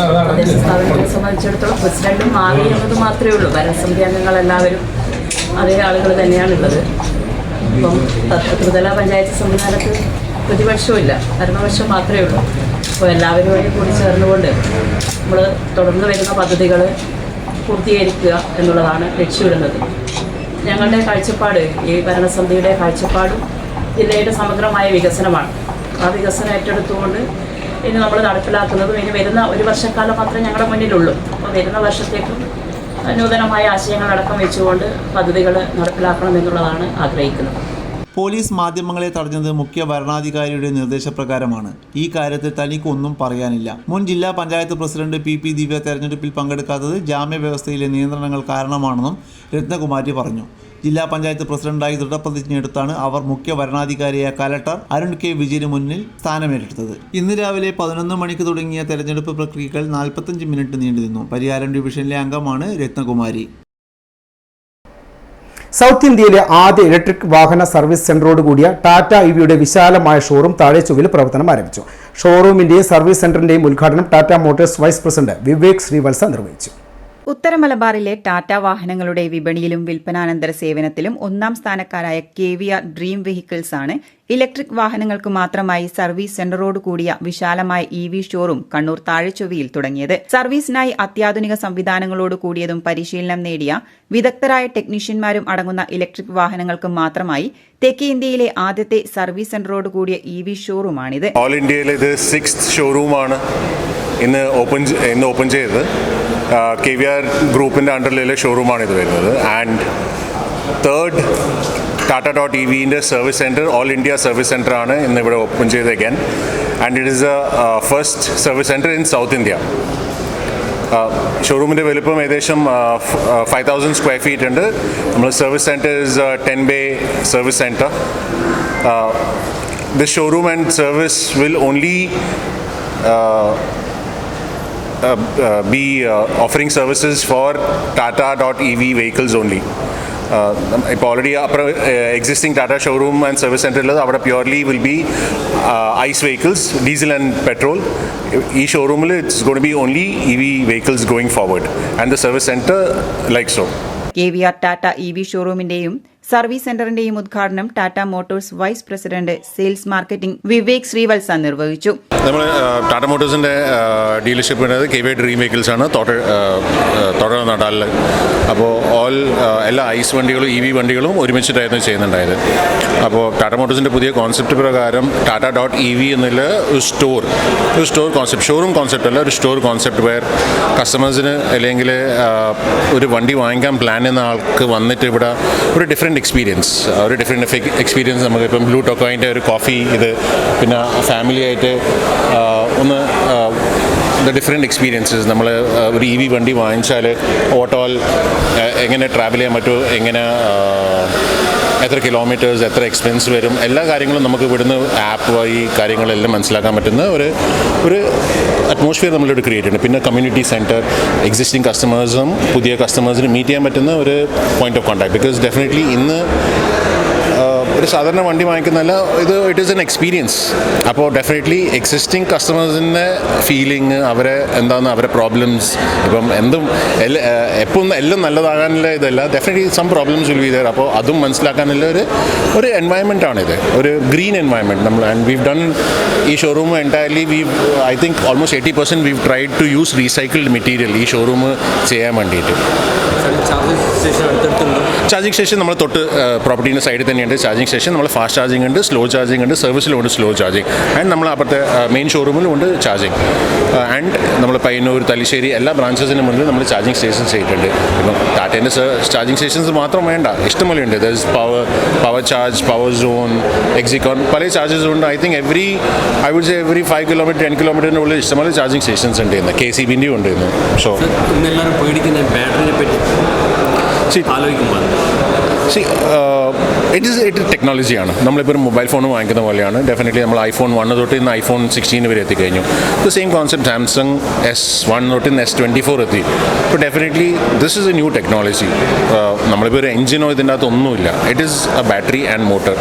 സ്ഥാപനത്തെ സംബന്ധിച്ചിടത്തോളം പ്രസിഡന്റും മാറി എന്നത് മാത്രമേ ഉള്ളൂ. ഭരണസമിതി അംഗങ്ങളെല്ലാവരും അതേ ആളുകൾ തന്നെയാണുള്ളത്. ഇപ്പം ത്രിതല പഞ്ചായത്ത് സംവിധാനത്തിൽ പ്രതിപക്ഷമില്ല, ഭരണപക്ഷം മാത്രമേ ഉള്ളൂ. അപ്പോൾ എല്ലാവരുമായി കൂടി ചേർന്നുകൊണ്ട് നമ്മൾ തുടർന്ന് വരുന്ന പദ്ധതികൾ പൂർത്തീകരിക്കുക എന്നുള്ളതാണ് ലക്ഷ്യമിടുന്നത്. ഞങ്ങളുടെ കാഴ്ചപ്പാട്, ഈ ഭരണസമിതിയുടെ കാഴ്ചപ്പാടും ജില്ലയുടെ സമഗ്രമായ വികസനമാണ്. ആ വികസനം ഏറ്റെടുത്തുകൊണ്ട് ഇനി നമ്മൾ നടപ്പിലാക്കുന്നതും ഇനി വരുന്ന ഒരു വർഷക്കാലം മാത്രമേ ഞങ്ങളുടെ മുന്നിലുള്ളൂ. അപ്പോൾ വരുന്ന വർഷത്തേക്കും നൂതനമായ ആശയങ്ങളടക്കം വെച്ചുകൊണ്ട് പദ്ധതികൾ നടപ്പിലാക്കണമെന്നുള്ളതാണ് ആഗ്രഹിക്കുന്നത്. പോലീസ് മാധ്യമങ്ങളെ തടഞ്ഞത് മുഖ്യ വരണാധികാരിയുടെ നിർദ്ദേശപ്രകാരമാണ്. ഈ കാര്യത്തിൽ തനിക്കൊന്നും പറയാനില്ല. മുൻ ജില്ലാ പഞ്ചായത്ത് പ്രസിഡന്റ് PP ദിവ്യ തെരഞ്ഞെടുപ്പിൽ പങ്കെടുക്കാത്തത് ജാമ്യവ്യവസ്ഥയിലെ നിയന്ത്രണങ്ങൾ കാരണമാണെന്നും രത്നകുമാരി പറഞ്ഞു. ജില്ലാ പഞ്ചായത്ത് പ്രസിഡന്റായി ദൃഢപ്രതിജ്ഞയെടുത്താണ് അവർ മുഖ്യ വരണാധികാരിയായ കലക്ടർ അരുൺ K. വിജയന് മുന്നിൽ സ്ഥാനമേറ്റെടുത്തത്. ഇന്ന് രാവിലെ 11 മണിക്ക് തുടങ്ങിയ തെരഞ്ഞെടുപ്പ് പ്രക്രിയകൾ 45 മിനിറ്റ് നീണ്ടുനിന്നു. പരിയാരം ഡിവിഷനിലെ അംഗമാണ് രത്നകുമാരി. സൗത്ത് ഇന്ത്യയിലെ ആദ്യ ഇലക്ട്രിക് വാഹന സർവീസ് സെന്ററോട് കൂടിയ ടാറ്റ EVയുടെ വിശാലമായ ഷോറൂം താഴെച്ചൊവ്വയിൽ പ്രവർത്തനം ആരംഭിച്ചു. ഷോറൂമിന്റെയും സർവീസ് സെന്ററിന്റെയും ഉദ്ഘാടനം Tata Motors vice president Vivek Srivatsa നിർവഹിച്ചു. ഉത്തര മലബാറിലെ ടാറ്റ വാഹനങ്ങളുടെ വിപണിയിലും വിൽപ്പനാനന്തര സേവനത്തിലും 1ാം സ്ഥാനക്കാരായ KVR ഡ്രീം വെഹിക്കിൾസ് ആണ് ഇലക്ട്രിക് വാഹനങ്ങൾക്ക് മാത്രമായി സർവീസ് സെന്ററോട് കൂടിയ വിശാലമായ EV ഷോറൂം കണ്ണൂർ താഴെച്ചൊവ്വയിൽ തുടങ്ങിയത്. സർവീസിനായി അത്യാധുനിക സംവിധാനങ്ങളോട് കൂടിയതും പരിശീലനം നേടിയ വിദഗ്ധരായ ടെക്നീഷ്യന്മാരും അടങ്ങുന്ന ഇലക്ട്രിക് വാഹനങ്ങൾക്ക് മാത്രമായി തെക്കേ ഇന്ത്യയിലെ ആദ്യത്തെ സർവീസ് സെന്ററോട് കൂടിയ EV ഷോറൂമാണിത്. ഓൾ ഇന്ത്യയിലെ ഇത് 6th ഷോറൂമാണ് ഇന്ന് ഓപ്പൺ ചെയ്തത്. KVR ഗ്രൂപ്പിൻ്റെ അണ്ടറിലെ ഷോറൂമാണ് ഇത് വരുന്നത്. ആൻഡ് 3rd Tata.EVൻ്റെ service center, all India service സെൻറ്ററാണ് ഇന്ന് ഇവിടെ ഓപ്പൺ ചെയ്തേക്കാൻ. And it is a first service center in South India. ഷോറൂമിൻ്റെ വലുപ്പം ഏകദേശം 5000 സ്ക്വയർ ഫീറ്റ് ഉണ്ട്. നമ്മൾ service center is 10 bay service center. This showroom and service will only be offering services for Tata.EV vehicles only. ഇപ്പോൾ already existing Tata showroom and service സെൻറ്ററിൽ അവിടെ purely will be ICE vehicles, diesel and petrol. ഈ ഷോറൂമിൽ it's going to be only EV vehicles going forward and the service center like so. KVR Tata EV ഷോറൂമിന്റെയും service സെന്ററിന്റെയും ഉദ്ഘാടനം Tata Motors vice president sales marketing Vivek Srivatsa നിർവഹിച്ചു. നമ്മൾ Tata മോട്ടോഴ്സിൻ്റെ dealership ഉള്ളത് KVR dream vehicles ആണ് തുടർ നടാലിൽ. അപ്പോൾ എല്ലാ ഐസ് വണ്ടികളും EV വണ്ടികളും ഒരുമിച്ചിട്ടായിരുന്നു ചെയ്യുന്നുണ്ടായത്. അപ്പോൾ ടാറ്റ മോട്ടോഴ്സിൻ്റെ പുതിയ കോൺസെപ്റ്റ് പ്രകാരം Tata.EV എന്നുള്ള ഒരു സ്റ്റോർ കോൺസെപ്റ്റ്, ഷോറൂം കോൺസെപ്റ്റ് അല്ല, ഒരു സ്റ്റോർ കോൺസെപ്റ്റ് വേർ കസ്റ്റമേഴ്സിന് അല്ലെങ്കിൽ ഒരു വണ്ടി വാങ്ങിക്കാൻ പ്ലാൻ ചെയ്യുന്ന ആൾക്ക് വന്നിട്ട് ഇവിടെ ഒരു ഡിഫറെൻറ്റ് എക്സ്പീരിയൻസ് നമുക്കിപ്പം ബ്ലൂ ടോക്കോയിൻ്റെ ഒരു കോഫി, ഇത് പിന്നെ ഫാമിലി ആയിട്ട് ഒന്ന് ഡിഫറെൻറ്റ് എക്സ്പീരിയൻസസ്. നമ്മൾ ഒരു EV വണ്ടി വാങ്ങിച്ചാൽ ഓട്ടോയിൽ എങ്ങനെ ട്രാവൽ ചെയ്യാൻ പറ്റുമോ, എങ്ങനെ എത്ര കിലോമീറ്റേഴ്സ്, എത്ര എക്സ്പെൻസ് വരും, എല്ലാ കാര്യങ്ങളും നമുക്ക് ഇവിടുന്ന് ആപ്പ് വഴി കാര്യങ്ങളെല്ലാം മനസ്സിലാക്കാൻ പറ്റുന്ന ഒരു അറ്റ്മോസ്ഫിയർ നമ്മളിവിടെ ക്രിയേറ്റ് ചെയ്യുന്നുണ്ട്. പിന്നെ കമ്മ്യൂണിറ്റി സെൻറ്റർ, എക്സിസ്റ്റിംഗ് കസ്റ്റമേഴ്സും പുതിയ കസ്റ്റമേഴ്സിന് മീറ്റ് ചെയ്യാൻ പറ്റുന്ന ഒരു point of contact. Because definitely ഇന്ന് ഒരു സാധാരണ വണ്ടി വാങ്ങിക്കുന്നതല്ല, ഇറ്റ് ഈസ് എൻ എക്സ്പീരിയൻസ്. അപ്പോൾ ഡെഫിനറ്റ്ലി എക്സിസ്റ്റിംഗ് കസ്റ്റമേഴ്സിൻ്റെ ഫീലിംഗ്, അവരെ പ്രോബ്ലംസ്, ഇപ്പം എപ്പം എല്ലാം നല്ലതാകാനുള്ള ഇതല്ല, definitely some problems will be there. അപ്പോൾ അതും മനസ്സിലാക്കാനുള്ള ഒരു എൻവയൺമെൻറ്റാണിത്, ഒരു ഗ്രീൻ എൻവയൺമെൻറ്റ്. നമ്മൾ ആൻഡ് വീവ് ഡൺ ഈ showroom entirely I think almost 80% we've tried to use recycled material ഈ ഷോറൂം ചെയ്യാൻ വേണ്ടിയിട്ട്. ചാർജിങ് സ്റ്റേഷൻ നമ്മൾ തൊട്ട് പ്രോപ്പർട്ടീൻ്റെ സൈഡിൽ തന്നെയുണ്ട് ചാർജിങ് സ്റ്റേഷൻ. നമ്മൾ ഫാസ്റ്റ് ചാർജിങ് ഉണ്ട്, സ്ലോ ചാർജിങ് ഉണ്ട്, സർവീസിലുണ്ട് സ്ലോ ചാർജിങ്. ആൻഡ് നമ്മൾ അപ്പുറത്തെ മെയിൻ ഷോറൂമിലും ഉണ്ട് ചാർജിങ്. ആൻഡ് നമ്മൾ പയ്യന്നൂർ, തലശ്ശേരി എല്ലാ ബ്രാഞ്ചസിന് മുന്നിൽ നമ്മൾ ചാർജിങ് സ്റ്റേഷൻസ് ചെയ്തിട്ടുണ്ട്. ഇപ്പം ടാറ്റേൻ്റെ ചാർജിങ് സ്റ്റേഷൻസ് മാത്രം വേണ്ട, ഇഷ്ടംപോലെ ഉണ്ട്. There is power charge, power zone, Exicom, പല ചാർജസ് ഉണ്ട്. ഐ തിങ്ക് എവറി 5 കിലോമീറ്റർ 10 കിലോമീറ്ററിൻ്റെ ഉള്ളിൽ ഇഷ്ടംപോലെ ചാർജിങ് സ്റ്റേഷൻസ് ഉണ്ട് ഇന്ന്. KCBൻ്റെയും ഉണ്ട് ഇന്ന്. സോ ഇന്നെല്ലാവരും പേടിക്കുന്ന ബാറ്ററിനെ പറ്റി ആലോചിക്കുമ്പോൾ ഇറ്റ് ടെക്നോളജിയാണ്. നമ്മളിപ്പോൾ ഒരു മൊബൈൽ ഫോൺ വാങ്ങിക്കുന്ന പോലെയാണ്. ഡെഫിനറ്റ്ലി നമ്മൾ iPhone 1 തൊട്ട് ഇന്ന് iPhone 16 വരെ എത്തിക്കഴിഞ്ഞു. The same concept Samsung S1 തൊട്ട് ഇന്ന് S24 എത്തി. അപ്പോൾ definitely this is A new technology. നമ്മളിപ്പോൾ ഒരു എഞ്ചിനോ ഇതിൻ്റെ അകത്ത് ഒന്നുമില്ല. It is A battery and motor.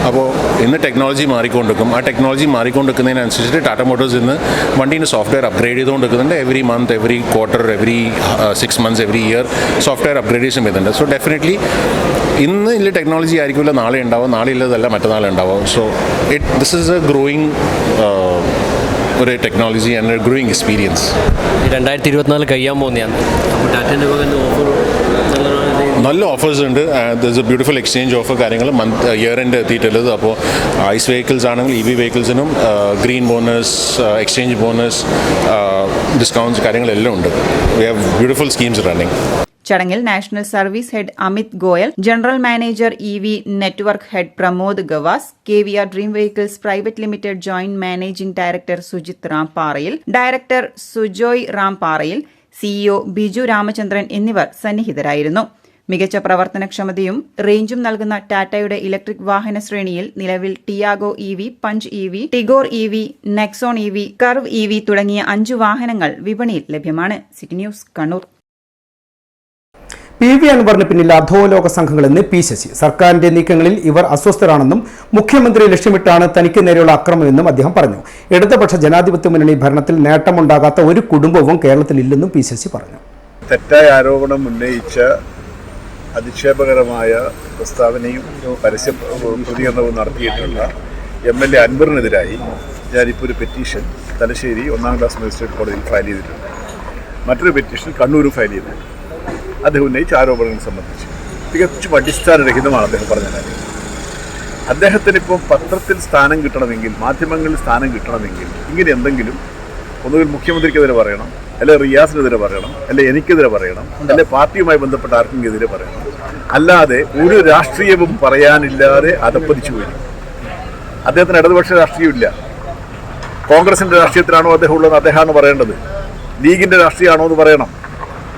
അപ്പോൾ ഇന്ന് ടെക്നോളജി മാറിക്കൊണ്ടിരിക്കും. ആ ടെക്നോളജി മാറിക്കൊണ്ടിരിക്കുന്നതിനനുസരിച്ചിട്ട് ടാറ്റ മോട്ടോഴ്സ് ഇന്ന് വണ്ടീൻ്റെ സോഫ്റ്റ്വെയർ അപ്ഗ്രേഡ് ചെയ്തുകൊണ്ടിരിക്കുന്നുണ്ട്. Every month, every quarter, every 6 months, every year software upgradation വരുന്നുണ്ട്. സോ ഡെഫിനറ്റ്ലി ഇന്ന് ഇല്ല ടെക്നോളജി ആയിരിക്കില്ല നാളെ ഉണ്ടാവും, നാളെ ഇല്ലതല്ല മറ്റന്നാളെ ഉണ്ടാവും. So this is a growing ഒരു technology and a growing experience. 2024 കഴിയാൻ പോകുന്നതാണ്. അപ്പോൾ ടാറ്റേൻ്റെ ഓഫർ നല്ല ഓഫേഴ്സ് ഉണ്ട്. This a beautiful exchange offer കാര്യങ്ങൾ ഇയർ എൻഡ് എത്തിയിട്ടുള്ളത്. അപ്പോൾ ഐസ് വെഹിക്കിൾസ് ആണെങ്കിൽ EV വെഹിക്കിൾസിനും green bonus, exchange bonus, discounts കാര്യങ്ങളെല്ലാം ഉണ്ട്. We have beautiful schemes running. ചടങ്ങിൽ national service head Amit Goyal, general manager EV network head Pramod Gavas, KVR dream vehicles private limited joint managing director Sujith റാംപാറയിൽ, director Sujoy റാംപാറയിൽ, CEO Biju Ramachandran എന്നിവർ സന്നിഹിതരായിരുന്നു. മികച്ച പ്രവർത്തനക്ഷമതയും റേഞ്ചും നൽകുന്ന ടാറ്റയുടെ ഇലക്ട്രിക് വാഹന ശ്രേണിയിൽ നിലവിൽ Tiago EV, punch EV, Tigor EV, Nexon EV, curve EV തുടങ്ങിയ 5 വാഹനങ്ങൾ വിപണിയിൽ ലഭ്യമാണ്. City news, Kannur. PV അൻവറിന് പിന്നിൽ അധോലോക സംഘങ്ങളെന്ന് P. ശശി. സർക്കാരിന്റെ നീക്കങ്ങളിൽ ഇവർ അസ്വസ്ഥരാണെന്നും മുഖ്യമന്ത്രി ലക്ഷ്യമിട്ടാണ് തനിക്ക് നേരെയുള്ള അക്രമമെന്നും അദ്ദേഹം പറഞ്ഞു. ഇടതുപക്ഷ ജനാധിപത്യ മുന്നണി ഭരണത്തിൽ നേട്ടമുണ്ടാകാത്ത ഒരു കുടുംബവും കേരളത്തിലില്ലെന്നും P. ശശി പറഞ്ഞു. തെറ്റായ ആരോപണം ഉന്നയിച്ച അധിക്ഷേപകരമായ പ്രസ്താവനയും പരസ്യ പ്രതികരണവും നടത്തിയിട്ടുള്ള MLA അൻവറിനെതിരായി ഞാനിപ്പോൾ ഒരു പെറ്റീഷൻ തലശ്ശേരി 1ാം ക്ലാസ് മജിസ്ട്രേറ്റ് കോടതിയിൽ ഫയൽ ചെയ്തിട്ടുണ്ട്. മറ്റൊരു പെറ്റീഷൻ കണ്ണൂരും ഫയൽ ചെയ്തിട്ടുണ്ട്. അദ്ദേഹം ഉന്നയിച്ച ആരോപണങ്ങൾ സംബന്ധിച്ച് തികച്ചും അടിസ്ഥാനരഹിതമാണ് അദ്ദേഹം പറഞ്ഞ കാര്യം. അദ്ദേഹത്തിനിപ്പോൾ പത്രത്തിൽ സ്ഥാനം കിട്ടണമെങ്കിൽ, മാധ്യമങ്ങളിൽ സ്ഥാനം കിട്ടണമെങ്കിൽ ഇങ്ങനെ എന്തെങ്കിലും ഒന്നുകിൽ മുഖ്യമന്ത്രിക്കെതിരെ പറയണം, അല്ലെ റിയാസിനെതിരെ പറയണം, അല്ലെ എനിക്കെതിരെ പറയണം, അല്ലെ പാർട്ടിയുമായി ബന്ധപ്പെട്ട ആർക്കെങ്കിലും എതിരെ പറയണം. അല്ലാതെ ഒരു രാഷ്ട്രീയവും പറയാനില്ലാതെ അധപ്പതിച്ചു പോയി. അദ്ദേഹത്തിന് ഇടതുപക്ഷ രാഷ്ട്രീയമില്ല. കോൺഗ്രസിന്റെ രാഷ്ട്രീയത്തിലാണോ അദ്ദേഹം ഉള്ളതെന്ന് അദ്ദേഹമാണ് പറയേണ്ടത്. ലീഗിന്റെ രാഷ്ട്രീയമാണോ എന്ന് പറയണം,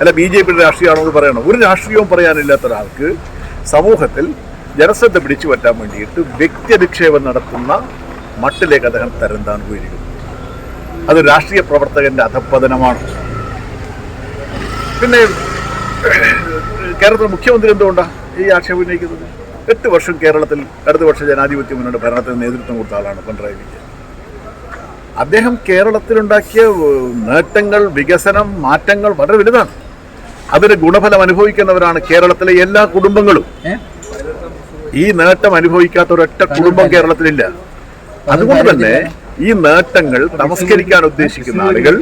അല്ല BJPയുടെ രാഷ്ട്രീയമാണോ എന്ന് പറയണം. ഒരു രാഷ്ട്രീയവും പറയാനില്ലാത്ത ഒരാൾക്ക് സമൂഹത്തിൽ ജനശ്രദ്ധ പിടിച്ചു പറ്റാൻ വേണ്ടിയിട്ട് വ്യക്തിയധിക്ഷേപം നടത്തുന്ന മട്ടിലേക്ക് അദ്ദേഹം തരംതാൻ പോയിരിക്കുന്നു. അത് രാഷ്ട്രീയ പ്രവർത്തകന്റെ അധപ്പതനമാണ്. പിന്നെ കേരളത്തിലെ മുഖ്യമന്ത്രി എന്തുകൊണ്ടാണ് ഈ ആക്ഷേപം ഉന്നയിക്കുന്നത്? 8 വർഷം കേരളത്തിൽ ഇടതുപക്ഷ ജനാധിപത്യ മുന്നണിയുടെ ഭരണത്തിന് നേതൃത്വം കൊടുത്ത ആളാണ് പിണറായി വിജയൻ. അദ്ദേഹം കേരളത്തിലുണ്ടാക്കിയ നേട്ടങ്ങൾ, വികസനം, മാറ്റങ്ങൾ വളരെ വലുതാണ്. അതിന് ഗുണഫലം അനുഭവിക്കുന്നവരാണ് കേരളത്തിലെ എല്ലാ കുടുംബങ്ങളും. ഈ നേട്ടം അനുഭവിക്കാത്ത ഒരൊറ്റ കുടുംബം കേരളത്തിലില്ല. അതുകൊണ്ട് തന്നെ ഈ നേട്ടങ്ങൾ നമസ്കരിക്കാൻ ഉദ്ദേശിക്കുന്ന ആളുകൾ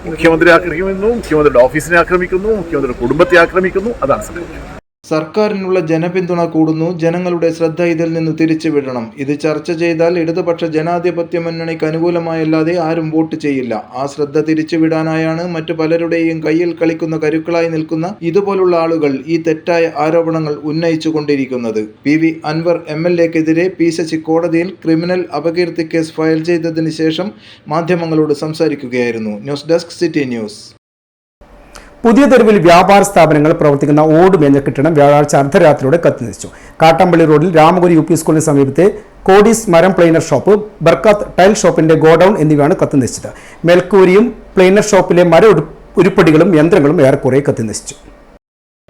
മുഖ്യമന്ത്രി ആക്രമിക്കുന്നു, മുഖ്യമന്ത്രിയുടെ ഓഫീസിനെ ആക്രമിക്കുന്നു, മുഖ്യമന്ത്രിയുടെ കുടുംബത്തെ ആക്രമിക്കുന്നു. അതാണ് സംഭവിക്കുന്നത്. സർക്കാരിനുള്ള ജനപിന്തുണ കൂടുന്നു. ജനങ്ങളുടെ ശ്രദ്ധ ഇതിൽ നിന്ന് തിരിച്ചുവിടണം. ഇത് ചർച്ച ചെയ്താൽ ഇടതുപക്ഷ ജനാധിപത്യ മുന്നണിക്ക് അനുകൂലമായല്ലാതെ ആരും വോട്ട് ചെയ്യില്ല. ആ ശ്രദ്ധ തിരിച്ചുവിടാനായാണ് മറ്റു പലരുടെയും കയ്യിൽ കളിക്കുന്ന കരുക്കളായി നിൽക്കുന്ന ഇതുപോലുള്ള ആളുകൾ ഈ തെറ്റായ ആരോപണങ്ങൾ ഉന്നയിച്ചുകൊണ്ടിരിക്കുന്നത്. PV Anwar MLAക്കെതിരെ P. ശശി കോടതിയിൽ ക്രിമിനൽ അപകീർത്തി കേസ് ഫയൽ ചെയ്തതിന് ശേഷം മാധ്യമങ്ങളോട് സംസാരിക്കുകയായിരുന്നു. News desk, city news. പുതിയ തെരുവിൽ വ്യാപാര സ്ഥാപനങ്ങൾ പ്രവർത്തിക്കുന്ന ഓടുമേഞ്ഞ കെട്ടിടം വ്യാഴാഴ്ച അർദ്ധരാത്രിയോടെ കത്തിനശിച്ചു. കാട്ടമ്പള്ളി റോഡിൽ രാമഗുരി UP സ്കൂളിന് സമീപത്തെ കോഡീസ് മരം പ്ലെയിനർ ഷോപ്പ്, ബർക്കാത്ത് ടൈൽ ഷോപ്പിന്റെ ഗോഡൌൺ എന്നിവയാണ് കത്തിനശിച്ചത്. മേൽക്കൂരിയും പ്ലെയിനർ ഷോപ്പിലെ ഉരുപ്പടികളും യന്ത്രങ്ങളും ഏറെക്കുറെ കത്തിനശിച്ചു.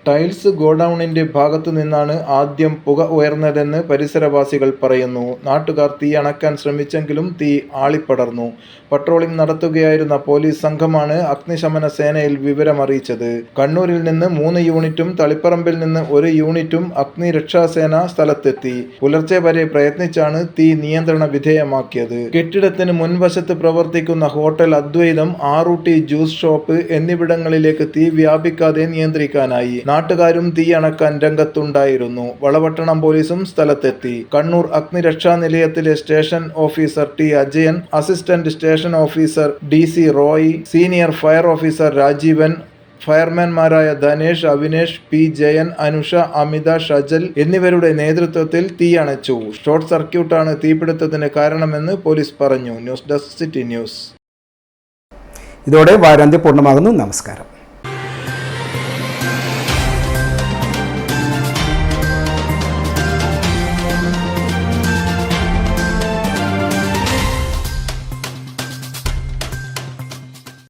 ടൈൽസ് ഗോഡൌണിന്റെ ഭാഗത്തു നിന്നാണ് ആദ്യം പുക ഉയർന്നതെന്ന് പരിസരവാസികൾ പറയുന്നു. നാട്ടുകാർ തീ അണക്കാൻ ശ്രമിച്ചെങ്കിലും തീ ആളിപ്പടർന്നു. പട്രോളിംഗ് നടത്തുകയായിരുന്ന പോലീസ് സംഘമാണ് അഗ്നിശമന സേനയിൽ വിവരമറിയിച്ചത്. കണ്ണൂരിൽ നിന്ന് 3 യൂണിറ്റും തളിപ്പറമ്പിൽ നിന്ന് 1 യൂണിറ്റും അഗ്നിരക്ഷാസേന സ്ഥലത്തെത്തി. പുലർച്ചെ വരെ പ്രയത്നിച്ചാണ് തീ നിയന്ത്രണ വിധേയമാക്കിയത്. കെട്ടിടത്തിന് മുൻവശത്ത് പ്രവർത്തിക്കുന്ന ഹോട്ടൽ അദ്വൈതം, ആറൂട്ടി ജ്യൂസ് ഷോപ്പ് എന്നിവിടങ്ങളിലേക്ക് തീ വ്യാപിക്കാതെ നിയന്ത്രിക്കാനായി. നാട്ടുകാരും തീ അണക്കാൻ രംഗത്തുണ്ടായിരുന്നു. വളപട്ടണം പോലീസും സ്ഥലത്തെത്തി. കണ്ണൂർ അഗ്നിരക്ഷാ നിലയത്തിലെ station officer T. Ajayan, assistant station officer DC Roy, senior fire officer Rajeevan, ഫയർമാൻമാരായ ധനേഷ്, അവിനേഷ്, P. ജയൻ, അനുഷ, അമിത, ഷജൽ എന്നിവരുടെ നേതൃത്വത്തിൽ തീയണച്ചു. ഷോർട്ട് സർക്യൂട്ടാണ് തീപിടുത്തത്തിന് കാരണമെന്ന് പോലീസ് പറഞ്ഞു. News desk, city news. ഇതോടെ വാരാന്ത്യം പൂർണ്ണമാകുന്നു. നമസ്കാരം.